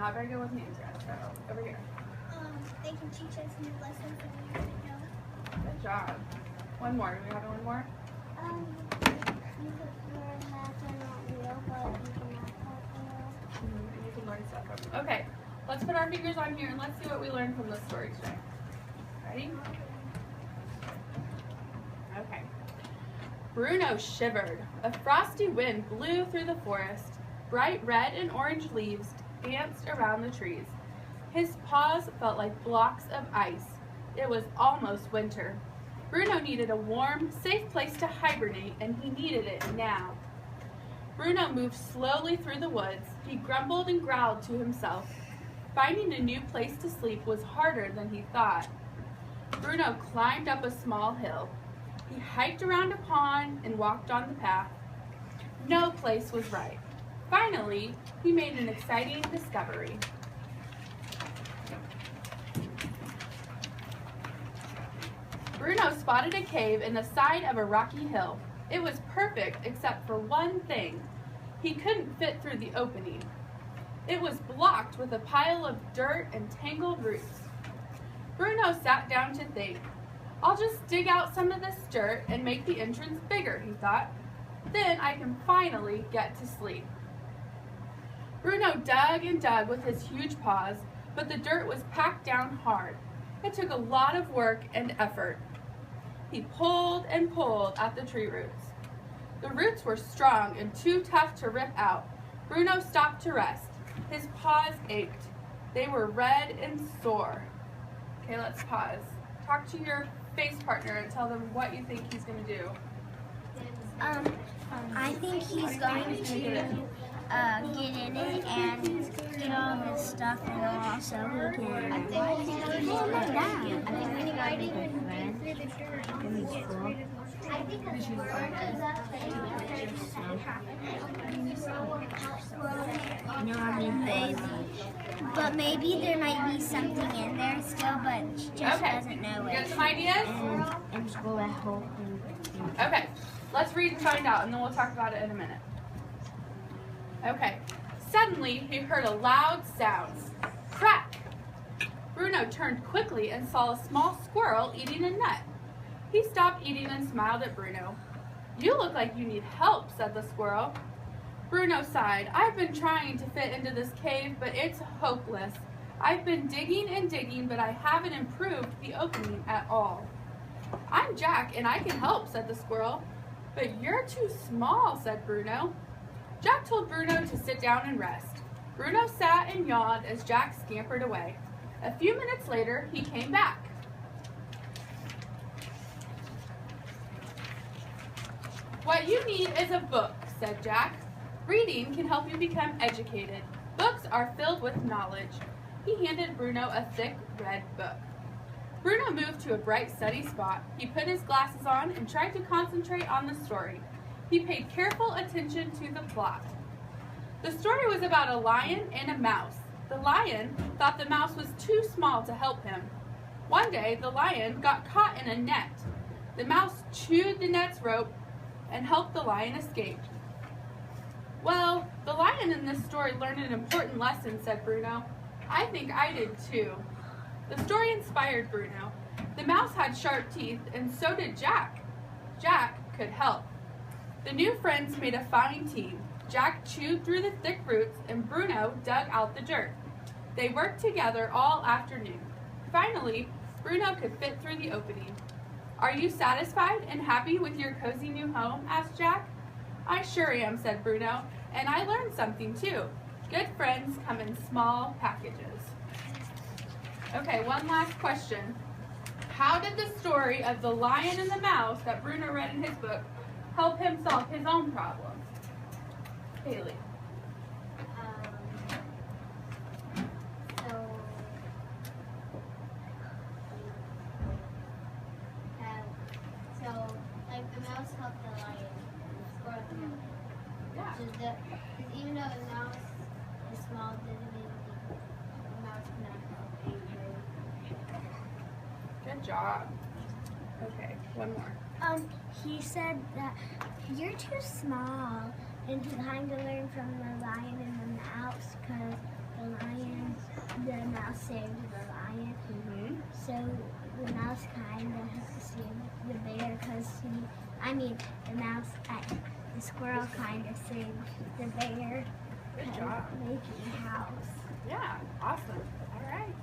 not very good with names yet, so over here. They can teach us new lessons that we didn't know. Good job. One more. Do we have one more? You could learn math are not real, but you can math are real. And you can learn stuff from them. Okay, let's put our fingers on here and let's see what we learned from this story today. Ready? Okay. Bruno shivered. A frosty wind blew through the forest. Bright red and orange leaves danced around the trees. His paws felt like blocks of ice. It was almost winter. Bruno needed a warm, safe place to hibernate, and he needed it now. Bruno moved slowly through the woods. He grumbled and growled to himself. Finding a new place to sleep was harder than he thought. Bruno climbed up a small hill. He hiked around a pond and walked on the path. No place was right. Finally, he made an exciting discovery. Bruno spotted a cave in the side of a rocky hill. It was perfect except for one thing. He couldn't fit through the opening. It was blocked with a pile of dirt and tangled roots. Bruno sat down to think. I'll just dig out some of this dirt and make the entrance bigger, he thought. Then I can finally get to sleep. Bruno dug and dug with his huge paws, but the dirt was packed down hard. It took a lot of work and effort. He pulled and pulled at the tree roots. The roots were strong and too tough to rip out. Bruno stopped to rest. His paws ached. They were red and sore. Okay, let's pause. Talk to your face partner and tell them what you think he's going to do. I think he's going to get in it and get all this stuff and also he can pull it down. But maybe there might be something in there still, but she just doesn't know it. You got some ideas? And just go at home. Okay, let's read and find out, and then we'll talk about it in a minute. Okay, suddenly he heard a loud sound. Crack! Bruno turned quickly and saw a small squirrel eating a nut. He stopped eating and smiled at Bruno. You look like you need help, said the squirrel. Bruno sighed. I've been trying to fit into this cave, but it's hopeless. I've been digging and digging, but I haven't improved the opening at all. I'm Jack, and I can help, said the squirrel. But you're too small, said Bruno. Jack told Bruno to sit down and rest. Bruno sat and yawned as Jack scampered away. A few minutes later, he came back. What you need is a book, said Jack. Reading can help you become educated. Books are filled with knowledge. He handed Bruno a thick red book. Bruno moved to a bright, sunny spot. He put his glasses on and tried to concentrate on the story. He paid careful attention to the plot. The story was about a lion and a mouse. The lion thought the mouse was too small to help him. One day, the lion got caught in a net. The mouse chewed the net's rope and helped the lion escape. Well, the lion in this story learned an important lesson, said Bruno. I think I did too. The story inspired Bruno. The mouse had sharp teeth, and so did Jack. Jack could help. The new friends made a fine team. Jack chewed through the thick roots, and Bruno dug out the dirt. They worked together all afternoon. Finally, Bruno could fit through the opening. Are you satisfied and happy with your cozy new home? Asked Jack. I sure am, said Bruno, and I learned something too. Good friends come in small packages. Okay, one last question. How did the story of the lion and the mouse that Bruno read in his book help him solve his own problems? Haley. So, like the mouse helped the lion, the squirrel helped him. Yeah. Because even though the mouse is small, doesn't mean the mouse cannot help anybody. Good job. Okay, one more. He said that you're too small and to kind of learn from the lion and the mouse because the lion the lion. Mm-hmm. So the mouse kind of has to save the bear because the squirrel kind of saved the bear. Good job. Making a house. Yeah, awesome. All right.